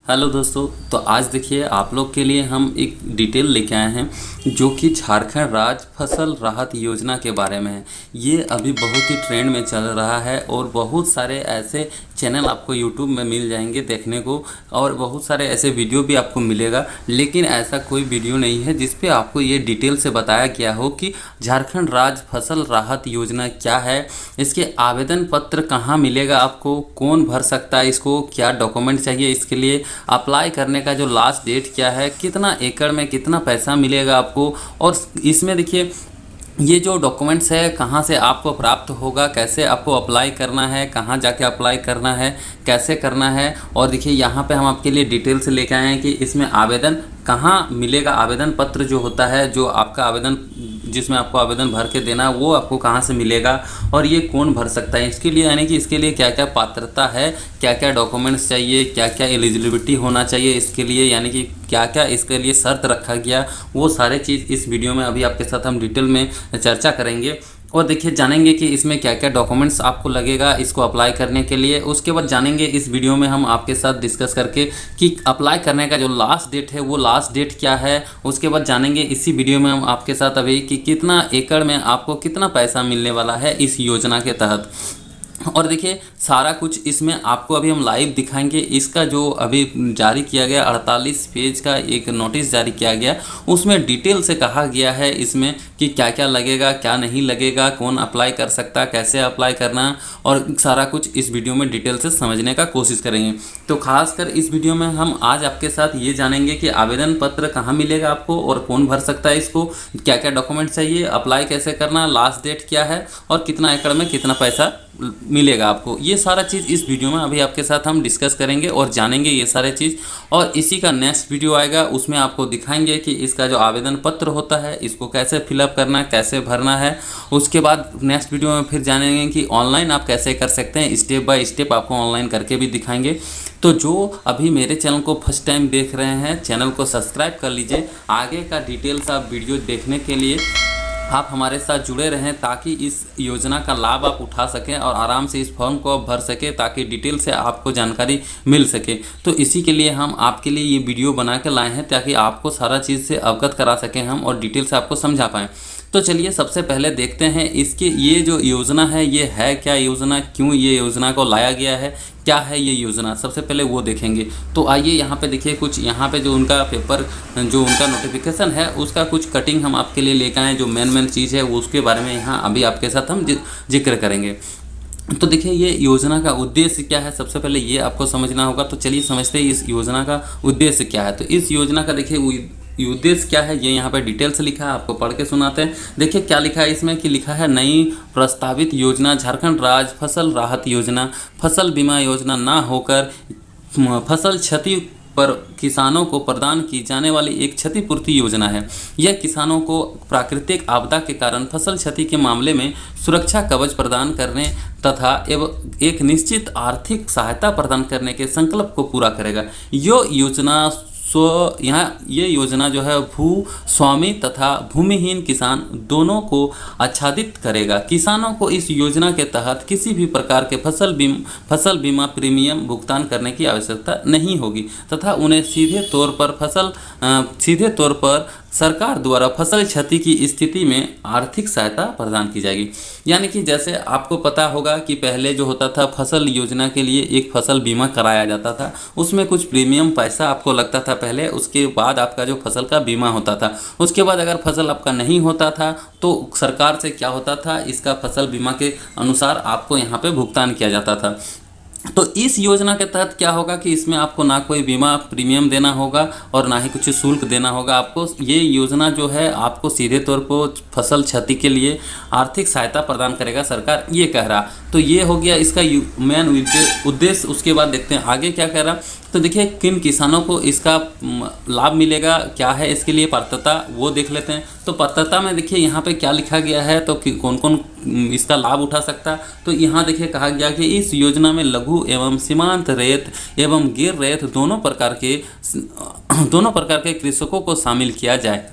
Hello दोस्तों। तो आज देखिए आप लोग के लिए हम एक डिटेल लेके आए हैं जो कि झारखंड राज्य फसल राहत योजना के बारे में है। ये अभी बहुत ही ट्रेंड में चल रहा है और बहुत सारे ऐसे चैनल आपको यूट्यूब में मिल जाएंगे देखने को, और बहुत सारे ऐसे वीडियो भी आपको मिलेगा, लेकिन ऐसा कोई वीडियो नहीं है जिस पे आपको ये डिटेल से बताया गया हो कि झारखंड राज्य फसल राहत योजना क्या है, इसके आवेदन पत्र कहाँ मिलेगा, आपको कौन भर सकता है, इसको क्या डॉक्यूमेंट चाहिए, इसके लिए अप्लाई करने का जो लास्ट डेट क्या है, कितना एकड़ में कितना पैसा मिलेगा आपको, और इसमें देखिए ये जो डॉक्यूमेंट्स है कहाँ से आपको प्राप्त होगा, कैसे आपको अप्लाई करना है, कहाँ जाके अप्लाई करना है, कैसे करना है। और देखिए यहाँ पे हम आपके लिए डिटेल से लेकर आए हैं कि इसमें आवेदन कहाँ मिलेगा, आवेदन पत्र जो होता है, जो आपका आवेदन जिसमें आपको आवेदन भर के देना, वो आपको कहाँ से मिलेगा और ये कौन भर सकता है, इसके लिए यानी कि इसके लिए क्या क्या पात्रता है, क्या क्या डॉक्यूमेंट्स चाहिए, क्या क्या एलिजिबिलिटी होना चाहिए इसके लिए, यानी कि क्या क्या इसके लिए शर्त रखा गया, वो सारे चीज़ इस वीडियो में अभी आपके साथ हम डिटेल में चर्चा करेंगे। और देखिए जानेंगे कि इसमें क्या क्या डॉक्यूमेंट्स आपको लगेगा इसको अप्लाई करने के लिए। उसके बाद जानेंगे इस वीडियो में हम आपके साथ डिस्कस करके कि अप्लाई करने का जो लास्ट डेट है वो लास्ट डेट क्या है। उसके बाद जानेंगे इसी वीडियो में हम आपके साथ अभी कि कितना एकड़ में आपको कितना पैसा मिलने वाला है इस योजना के तहत। और देखिए सारा कुछ इसमें आपको अभी हम लाइव दिखाएंगे। इसका जो अभी जारी किया गया 48 पेज का एक नोटिस जारी किया गया, उसमें डिटेल से कहा गया है इसमें कि क्या क्या लगेगा, क्या नहीं लगेगा, कौन अप्लाई कर सकता है, कैसे अप्लाई करना, और सारा कुछ इस वीडियो में डिटेल से समझने का कोशिश करेंगे। तो खासकर इस वीडियो में हम आज आपके साथ ये जानेंगे कि आवेदन पत्र कहाँ मिलेगा आपको और कौन भर सकता है इसको, क्या क्या डॉक्यूमेंट चाहिए, अप्लाई कैसे करना, लास्ट डेट क्या है और कितना एकड़ में कितना पैसा मिलेगा आपको। ये सारा चीज़ इस वीडियो में अभी आपके साथ हम डिस्कस करेंगे और जानेंगे ये सारे चीज़। और इसी का नेक्स्ट वीडियो आएगा, उसमें आपको दिखाएंगे कि इसका जो आवेदन पत्र होता है इसको कैसे फिलअप करना है, कैसे भरना है। उसके बाद नेक्स्ट वीडियो में फिर जानेंगे कि ऑनलाइन आप कैसे कर सकते हैं, स्टेप बाय स्टेप आपको ऑनलाइन करके भी दिखाएंगे। तो जो अभी मेरे चैनल को फर्स्ट टाइम देख रहे हैं, चैनल को सब्सक्राइब कर लीजिए। आगे का डिटेल्स आप वीडियो देखने के लिए आप हमारे साथ जुड़े रहें ताकि इस योजना का लाभ आप उठा सकें और आराम से इस फॉर्म को आप भर सकें, ताकि डिटेल से आपको जानकारी मिल सके। तो इसी के लिए हम आपके लिए ये वीडियो बना के लाए हैं ताकि आपको सारा चीज़ से अवगत करा सकें हम और डिटेल से आपको समझा पाएँ। तो चलिए सबसे पहले देखते हैं इसके ये जो योजना है ये है क्या योजना, क्यों ये योजना को लाया गया है, क्या है ये योजना, सबसे पहले वो देखेंगे। तो आइए यहाँ पे देखिए कुछ यहाँ पे जो उनका पेपर जो उनका नोटिफिकेशन है उसका कुछ कटिंग हम आपके लिए लेकर आए, जो मेन चीज़ है उसके बारे में यहाँ अभी आपके साथ हम जिक्र करेंगे। तो देखिए ये योजना का उद्देश्य क्या है, सबसे पहले ये आपको समझना होगा। तो चलिए समझते हैं इस योजना का उद्देश्य क्या है। तो इस योजना का देखिए उद्देश्य क्या है, ये यहाँ पे डिटेल से लिखा है, आपको पढ़ के सुनाते हैं। देखिए क्या लिखा है इसमें कि लिखा है नई प्रस्तावित योजना झारखंड राज्य फसल राहत योजना फसल बीमा योजना ना होकर फसल क्षति पर किसानों को प्रदान की जाने वाली एक क्षतिपूर्ति योजना है। यह किसानों को प्राकृतिक आपदा के कारण फसल क्षति के मामले में सुरक्षा कवच प्रदान करने तथा एवं एक निश्चित आर्थिक सहायता प्रदान करने के संकल्प को पूरा करेगा। ये योजना जो है भू स्वामी तथा भूमिहीन किसान दोनों को आच्छादित करेगा। किसानों को इस योजना के तहत किसी भी प्रकार के फसल बीमा प्रीमियम भुगतान करने की आवश्यकता नहीं होगी तथा उन्हें सीधे तौर पर सरकार द्वारा फसल क्षति की स्थिति में आर्थिक सहायता प्रदान की जाएगी। यानी कि जैसे आपको पता होगा कि पहले जो होता था फसल योजना के लिए एक फसल बीमा कराया जाता था, उसमें कुछ प्रीमियम पैसा आपको लगता था पहले, उसके बाद आपका जो फसल का बीमा होता था। उसके बाद अगर फसल आपका नहीं होता था तो सरकार से क्या होता था, इसका फसल बीमा के अनुसार आपको यहाँ पे भुगतान किया जाता था। तो इस योजना के तहत क्या होगा कि इसमें आपको ना कोई बीमा प्रीमियम देना होगा और ना ही कुछ शुल्क देना होगा आपको। ये योजना जो है आपको सीधे तौर पर फसल क्षति के लिए आर्थिक सहायता प्रदान करेगा सरकार, ये कह रहा। तो ये हो गया इसका मेन उद्देश्य। उसके बाद देखते हैं आगे क्या कह रहा। तो देखिए किन किसानों को इसका लाभ मिलेगा, क्या है इसके लिए पात्रता, वो देख लेते हैं। तो पात्रता में देखिए यहाँ पे क्या लिखा गया है, तो कौन कौन इसका लाभ उठा सकता है। तो यहाँ देखिए कहा गया कि इस योजना में लघु एवं सीमांत रेत एवं गिर रेत दोनों प्रकार के कृषकों को शामिल किया जाएगा।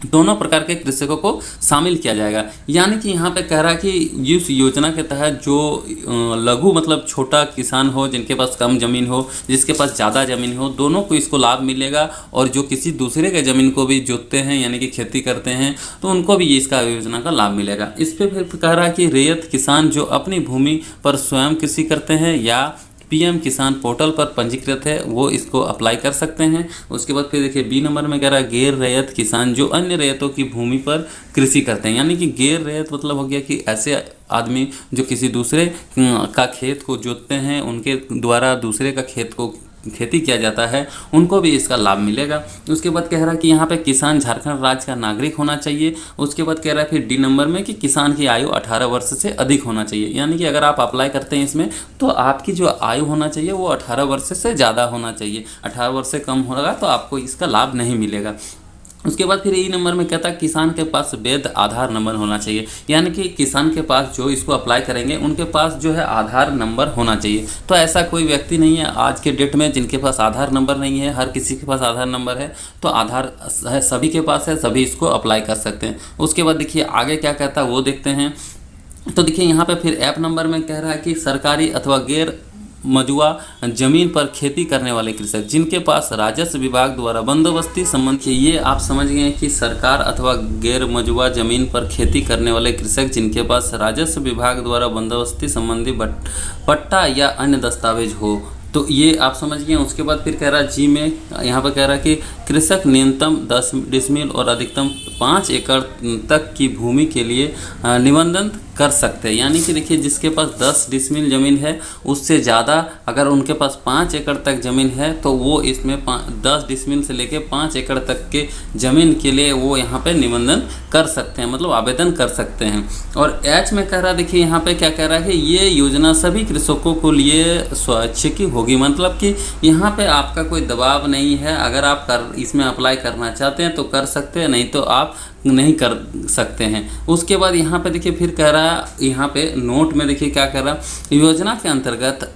दोनों प्रकार के कृषकों को शामिल किया जाएगा। यानी कि यहाँ पे कह रहा है कि इस योजना के तहत जो लघु मतलब छोटा किसान हो, जिनके पास कम ज़मीन हो, जिसके पास ज़्यादा ज़मीन हो, दोनों को इसको लाभ मिलेगा। और जो किसी दूसरे के ज़मीन को भी जोतते हैं यानी कि खेती करते हैं तो उनको भी इसका योजना का लाभ मिलेगा। इस पर फिर कह रहा है कि रैयत किसान जो अपनी भूमि पर स्वयं कृषि करते हैं या पीएम किसान पोर्टल पर पंजीकृत है वो इसको अप्लाई कर सकते हैं। उसके बाद फिर देखिए बी नंबर में कह रहा है गैर रैयत किसान जो अन्य रैयतों की भूमि पर कृषि करते हैं। यानी कि गैर रैयत मतलब हो गया कि ऐसे आदमी जो किसी दूसरे का खेत को जोतते हैं, उनके द्वारा दूसरे का खेत को खेती किया जाता है, उनको भी इसका लाभ मिलेगा। उसके बाद कह रहा है कि यहाँ पे किसान झारखंड राज्य का नागरिक होना चाहिए। उसके बाद कह रहा है फिर डी नंबर में कि किसान की आयु 18 वर्ष से अधिक होना चाहिए। यानी कि अगर आप अप्लाई करते हैं इसमें तो आपकी जो आयु होना चाहिए वो 18 वर्ष से ज़्यादा होना चाहिए। 18 वर्ष से कम होगा तो आपको इसका लाभ नहीं मिलेगा। उसके बाद फिर ई नंबर में कहता है किसान के पास वैध आधार नंबर होना चाहिए। यानी कि किसान के पास जो इसको अप्लाई करेंगे उनके पास जो है आधार नंबर होना चाहिए। तो ऐसा कोई व्यक्ति नहीं है आज के डेट में जिनके पास आधार नंबर नहीं है, हर किसी के पास आधार नंबर है। तो आधार है सभी के पास है, सभी इसको अप्लाई कर सकते हैं। उसके बाद देखिए आगे क्या कहता है वो देखते हैं। तो देखिए यहाँ पे फिर ऐप नंबर में कह रहा है कि सरकारी अथवा गैर मजुआ जमीन पर खेती करने वाले कृषक जिनके पास राजस्व विभाग द्वारा बंदोबस्ती संबंधी, ये आप समझ गए कि सरकार अथवा गैर मजुआ जमीन पर खेती करने वाले कृषक जिनके पास राजस्व विभाग द्वारा बंदोबस्ती संबंधी पट्टा या अन्य दस्तावेज हो, तो ये आप समझ गए। उसके बाद फिर कह रहा है जी में यहाँ पर कह रहा है कि कृषक न्यूनतम 10 डिसमिल और अधिकतम 5 एकड़ तक की भूमि के लिए निबंधन कर सकते हैं। यानी कि देखिए जिसके पास 10 डिसमिल ज़मीन है उससे ज़्यादा अगर उनके पास 5 एकड़ तक ज़मीन है तो वो इसमें 10 डिसमिल से लेके 5 एकड़ तक के ज़मीन के लिए वो यहाँ पे निबंधन कर सकते हैं, मतलब आवेदन कर सकते हैं। और एच में कह रहा है देखिए यहाँ पे क्या कह रहा है कि ये योजना सभी कृषकों को लिए स्वैच्छिक होगी। मतलब कि यहाँ पे आपका कोई दबाव नहीं है। अगर आप इसमें अप्लाई करना चाहते हैं तो कर सकते हैं, नहीं तो आप नहीं कर सकते हैं। उसके बाद यहाँ पे देखिए फिर कह रहा है, यहाँ पे नोट में देखिए क्या कह रहा है, योजना के अंतर्गत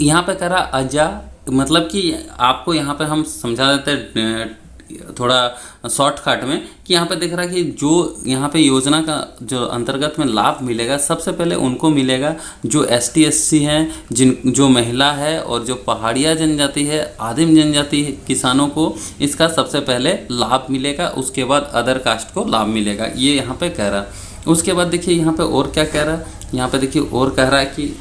यहाँ पे कह रहा अजा, मतलब कि आपको यहाँ पे हम समझा देते हैं थोड़ा शॉर्टकट में कि यहाँ पे देख रहा है कि जो यहाँ पे योजना का जो अंतर्गत में लाभ मिलेगा सबसे पहले उनको मिलेगा जो ST SC हैं, जो महिला है और जो पहाड़िया जनजाति है, आदिम जनजाति किसानों को इसका सबसे पहले लाभ मिलेगा। उसके बाद अदर कास्ट को लाभ मिलेगा, ये यहाँ पे कह रहा है। उसके बाद देखिए यहाँ पे और क्या कह रहा है, यहाँ पे देखिए और कह रहा है कि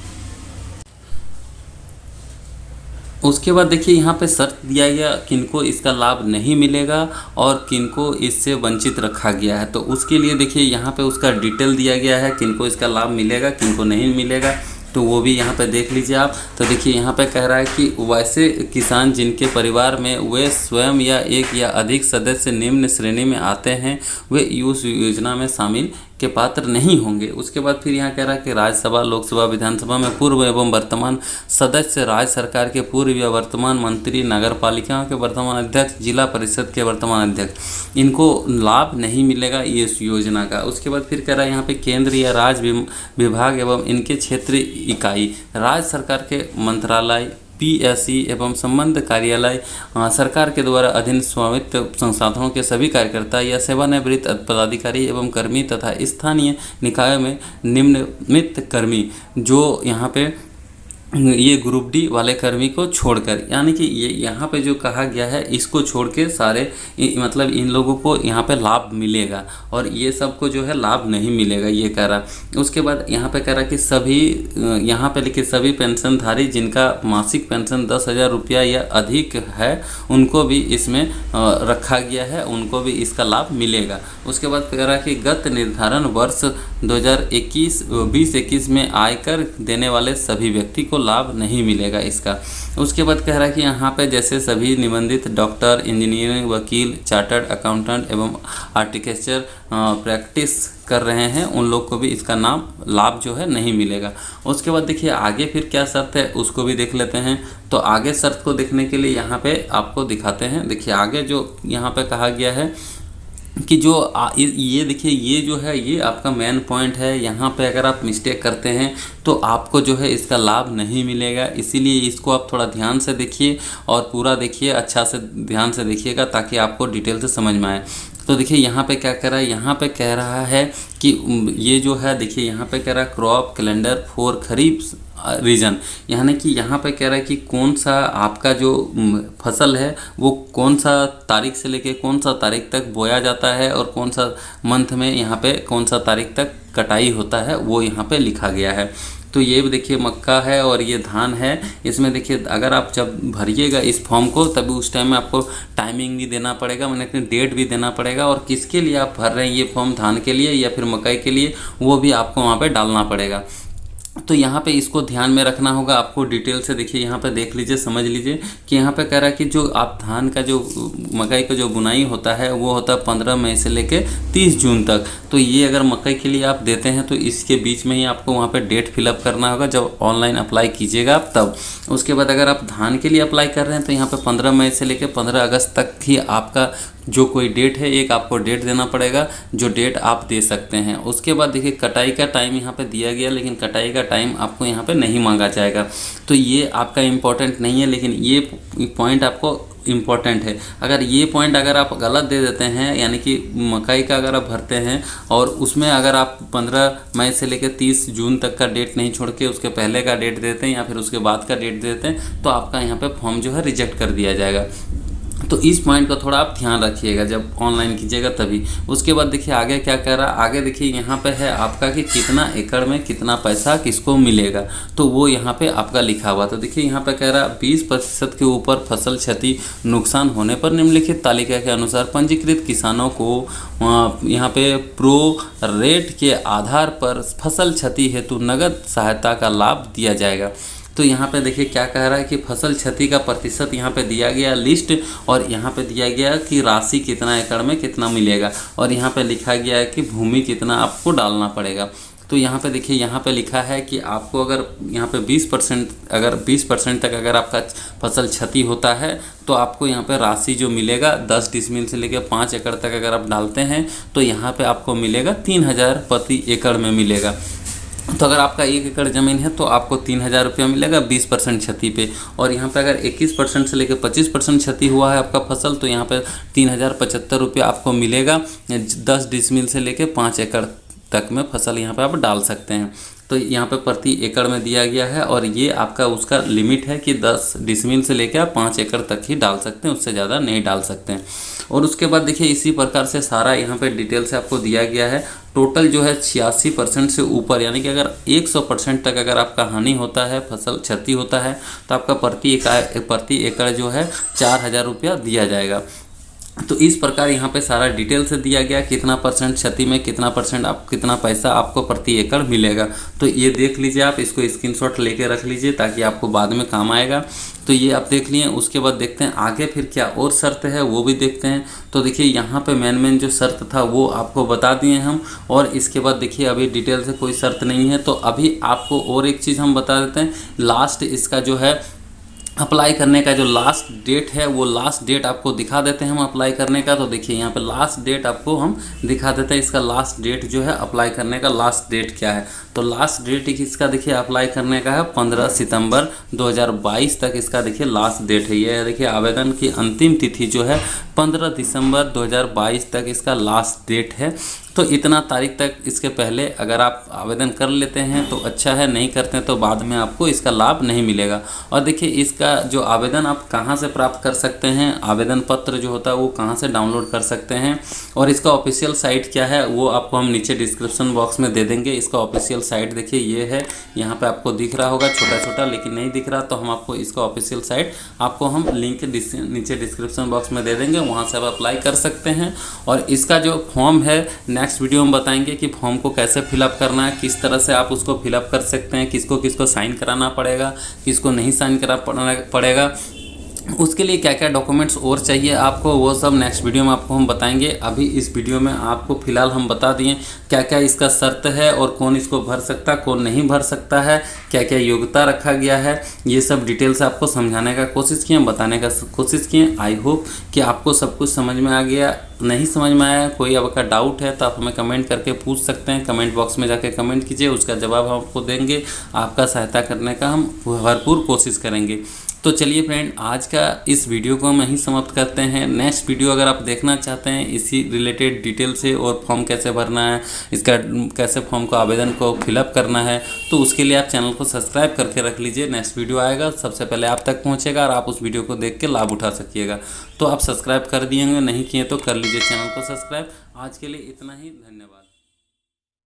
उसके बाद देखिए यहाँ पे शर्त दिया गया किनको इसका लाभ नहीं मिलेगा और किनको इससे वंचित रखा गया है। तो उसके लिए देखिए यहाँ पे उसका डिटेल दिया गया है किनको इसका लाभ मिलेगा किनको नहीं मिलेगा, तो वो भी यहाँ पे देख लीजिए आप। तो देखिए यहाँ पे कह रहा है कि वैसे किसान जिनके परिवार में वे स्वयं या एक या अधिक सदस्य निम्न श्रेणी में आते हैं वे उस योजना में शामिल के पात्र नहीं होंगे। उसके बाद फिर यहाँ कह रहा है कि राज्यसभा, लोकसभा, विधानसभा में पूर्व एवं वर्तमान सदस्य, राज्य सरकार के पूर्व या वर्तमान मंत्री, नगर पालिका के वर्तमान अध्यक्ष, जिला परिषद के वर्तमान अध्यक्ष, इनको लाभ नहीं मिलेगा ये इस योजना का। उसके बाद फिर कह रहा है यहाँ पे केंद्र या राज्य विभाग एवं इनके क्षेत्रीय इकाई, राज्य सरकार के मंत्रालय, PSE एवं संबद्ध कार्यालय, सरकार के द्वारा अधीन स्वामित्व संसाधनों के सभी कार्यकर्ता या सेवानिवृत्त पदाधिकारी एवं कर्मी तथा स्थानीय निकायों में निम्नलिखित कर्मी जो यहाँ पे ये ग्रुप डी वाले कर्मी को छोड़कर, यानी कि ये यहाँ पे जो कहा गया है इसको छोड़ के सारे मतलब इन लोगों को यहाँ पे लाभ मिलेगा और ये सबको जो है लाभ नहीं मिलेगा, ये कह रहा। उसके बाद यहाँ पे कह रहा कि सभी यहाँ पे लिखे सभी पेंशनधारी जिनका मासिक पेंशन 10,000 रुपया या अधिक है उनको भी इसमें रखा गया है, उनको भी इसका लाभ मिलेगा। उसके बाद कह रहा कि गत निर्धारण वर्ष 2021 में आयकर देने वाले सभी व्यक्ति को लाभ नहीं मिलेगा इसका। उसके बाद कह रहा है कि यहाँ पे जैसे सभी निबंधित डॉक्टर, इंजीनियरिंग, वकील, चार्टर्ड अकाउंटेंट एवं आर्किटेक्चर प्रैक्टिस कर रहे हैं उन लोग को भी इसका लाभ जो है नहीं मिलेगा। उसके बाद देखिए आगे फिर क्या शर्त है उसको भी देख लेते हैं। तो आगे शर्त को देखने के लिए यहाँ पे आपको दिखाते हैं। देखिए आगे जो यहाँ पे कहा गया है कि जो ये देखिए ये जो है ये आपका मेन पॉइंट है। यहाँ पे अगर आप मिस्टेक करते हैं तो आपको जो है इसका लाभ नहीं मिलेगा, इसीलिए इसको आप थोड़ा ध्यान से देखिए और पूरा देखिए, अच्छा से ध्यान से देखिएगा ताकि आपको डिटेल से समझ में आए। तो देखिए यहाँ पे क्या कह रहा है, यहाँ पे कह रहा है कि ये जो है देखिए यहाँ पे कह रहा है crop calendar for kharif region, यानी कि यहाँ पे कह रहा है कि कौन सा आपका जो फसल है वो कौन सा तारीख से लेके कौन सा तारीख तक बोया जाता है और कौन सा मंथ में यहाँ पे कौन सा तारीख तक कटाई होता है वो यहाँ पे लिखा गया है। तो ये देखिए मक्का है और ये धान है। इसमें देखिए अगर आप जब भरिएगा इस फॉर्म को तभी उस टाइम में आपको टाइमिंग भी देना पड़ेगा, मैंने अपनी डेट भी देना पड़ेगा और किसके लिए आप भर रहे हैं ये फॉर्म, धान के लिए या फिर मकई के लिए, वो भी आपको वहाँ पे डालना पड़ेगा। तो यहाँ पे इसको ध्यान में रखना होगा आपको डिटेल से। देखिए यहाँ पे देख लीजिए, समझ लीजिए कि यहाँ पे कह रहा है कि जो आप धान का जो मकई का जो बुनाई होता है वो होता है 15 मई से लेके 30 जून तक। तो ये अगर मकई के लिए आप देते हैं तो इसके बीच में ही आपको वहाँ पे डेट फिलअप करना होगा जब ऑनलाइन अप्लाई कीजिएगा आप तब। उसके बाद अगर आप धान के लिए अप्लाई कर रहे हैं तो यहाँ पे 15 मई से लेकर 15 अगस्त तक ही आपका जो कोई डेट है एक आपको डेट देना पड़ेगा जो डेट आप दे सकते हैं। उसके बाद देखिए कटाई का टाइम यहाँ पे दिया गया, लेकिन कटाई का टाइम आपको यहाँ पे नहीं मांगा जाएगा। तो ये आपका इम्पोर्टेंट नहीं है, लेकिन ये पॉइंट आपको इम्पॉर्टेंट है। अगर ये पॉइंट अगर आप गलत दे देते हैं, यानी कि मकई का अगर आप भरते हैं और उसमें अगर आप 15 मई से लेकर 30 जून तक का डेट नहीं छोड़ के उसके पहले का डेट देते हैं या फिर उसके बाद का डेट देते हैं तो आपका यहाँ पे फॉर्म जो है रिजेक्ट कर दिया जाएगा। तो इस पॉइंट का थोड़ा आप ध्यान रखिएगा जब ऑनलाइन कीजिएगा तभी। उसके बाद देखिए आगे क्या कह रहा है, आगे देखिए यहाँ पे है आपका कि कितना एकड़ में कितना पैसा किसको मिलेगा, तो वो यहाँ पे आपका लिखा हुआ। तो देखिए यहाँ पे कह रहा है 20% के ऊपर फसल क्षति नुकसान होने पर निम्नलिखित तालिका के अनुसार पंजीकृत किसानों को यहाँ पे प्रो रेट के आधार पर फसल क्षति हेतु नगद सहायता का लाभ दिया जाएगा। तो यहाँ पे देखिए क्या कह रहा है कि फसल क्षति का प्रतिशत यहाँ पे दिया गया लिस्ट और यहाँ पे दिया गया कि राशि कितना एकड़ में कितना मिलेगा और यहाँ पे लिखा गया है कि भूमि कितना आपको डालना पड़ेगा। तो यहाँ पे देखिए यहाँ पे लिखा है कि आपको अगर यहाँ पे 20% तक अगर आपका फसल क्षति होता है तो आपको यहाँ पे राशि जो मिलेगा 10 डिसमिल से लेकर 5 एकड़ तक अगर आप डालते हैं तो यहाँ पे आपको मिलेगा 3000 प्रति एकड़ में मिलेगा। तो अगर आपका 1 एकड़ ज़मीन है तो आपको 3000 रुपया मिलेगा 20% क्षति पे। और यहाँ पे अगर 21% से लेकर 25% क्षति हुआ है आपका फसल तो यहाँ पे 3075 रुपया आपको मिलेगा 10 डिसमिल से लेकर 5 एकड़ तक में फसल यहाँ पे आप डाल सकते हैं। तो यहाँ पे प्रति एकड़ में दिया गया है और ये आपका उसका लिमिट है कि 10 डिसमिल से लेकर आप 5 एकड़ तक ही डाल सकते हैं, उससे ज़्यादा नहीं डाल सकते हैं। और उसके बाद देखिए इसी प्रकार से सारा यहाँ पे डिटेल से आपको दिया गया है। टोटल जो है 86% से ऊपर, यानी कि अगर 100% तक अगर आपका हानि होता है, फसल क्षति होता है तो आपका प्रति एकड़ जो है 4000 रुपया दिया जाएगा। तो इस प्रकार यहाँ पे सारा डिटेल से दिया गया कितना परसेंट क्षति में कितना परसेंट आप कितना पैसा आपको प्रति एकड़ मिलेगा। तो ये देख लीजिए, आप इसको स्क्रीनशॉट लेके रख लीजिए ताकि आपको बाद में काम आएगा। तो ये आप देख लिए। उसके बाद देखते हैं आगे फिर क्या और शर्त है वो भी देखते हैं। तो देखिए यहाँ पे मेन जो शर्त था वो आपको बता दिए हम। और इसके बाद देखिए अभी डिटेल से कोई शर्त नहीं है। तो अभी आपको और एक चीज़ हम बता देते हैं, लास्ट इसका जो है अप्लाई करने का जो लास्ट डेट है वो लास्ट डेट आपको दिखा देते हैं हम अप्लाई करने का। तो देखिए यहाँ पे लास्ट डेट आपको हम दिखा देते हैं, इसका लास्ट डेट जो है अप्लाई करने का लास्ट डेट क्या है। तो लास्ट डेट इसका देखिए अप्लाई करने का है 15 सितंबर 2022 तक इसका देखिए लास्ट डेट है। ये देखिए आवेदन की अंतिम तिथि जो है 15 दिसंबर 2022 तक इसका लास्ट डेट है। तो इतना तारीख तक इसके पहले अगर आप आवेदन कर लेते हैं तो अच्छा है, नहीं करते हैं तो बाद में आपको इसका लाभ नहीं मिलेगा। और देखिए इसका जो आवेदन आप कहाँ से प्राप्त कर सकते हैं, आवेदन पत्र जो होता है वो कहाँ से डाउनलोड कर सकते हैं और इसका ऑफिशियल साइट क्या है वो आपको हम नीचे डिस्क्रिप्शन बॉक्स में दे देंगे। इसका ऑफिशियल साइट देखिए ये है, यहाँ पे आपको दिख रहा होगा छोटा छोटा, लेकिन नहीं दिख रहा तो हम आपको इसका ऑफिशियल साइट आपको हम लिंक नीचे डिस्क्रिप्शन बॉक्स में दे देंगे, वहाँ से आप अप्लाई कर सकते हैं। और इसका जो फॉर्म है नेक्स्ट वीडियो में बताएंगे कि फॉर्म को कैसे फिलअप करना है, किस तरह से आप उसको फिलअप कर सकते हैं, किसको किसको साइन कराना पड़ेगा, किसको नहीं साइन कराना पड़ेगा, उसके लिए क्या क्या डॉक्यूमेंट्स और चाहिए आपको, वो सब नेक्स्ट वीडियो में आपको हम बताएंगे। अभी इस वीडियो में आपको फ़िलहाल हम बता दिए क्या क्या इसका शर्त है और कौन इसको भर सकता है कौन नहीं भर सकता है, क्या क्या योग्यता रखा गया है, ये सब डिटेल से आपको समझाने का कोशिश किए, बताने का कोशिश किए। आई होप कि आपको सब कुछ समझ में आ गया। नहीं समझ में आया, कोई आपका डाउट है तो आप हमें कमेंट करके पूछ सकते हैं। कमेंट बॉक्स में जाके कमेंट कीजिए, उसका जवाब हम आपको देंगे। आपका सहायता करने का हम भरपूर कोशिश करेंगे। तो चलिए फ्रेंड, आज का इस वीडियो को हम यहीं समाप्त करते हैं। नेक्स्ट वीडियो अगर आप देखना चाहते हैं इसी रिलेटेड डिटेल से और फॉर्म कैसे भरना है, इसका कैसे फॉर्म को आवेदन को फिलअप करना है, तो उसके लिए आप चैनल को सब्सक्राइब करके रख लीजिए। नेक्स्ट वीडियो आएगा सबसे पहले आप तक पहुंचेगा और आप उस वीडियो को देख के लाभ उठा सकिएगा। तो आप सब्सक्राइब कर दिएंगे, नहीं किए तो कर लीजिए चैनल को सब्सक्राइब। आज के लिए इतना ही, धन्यवाद।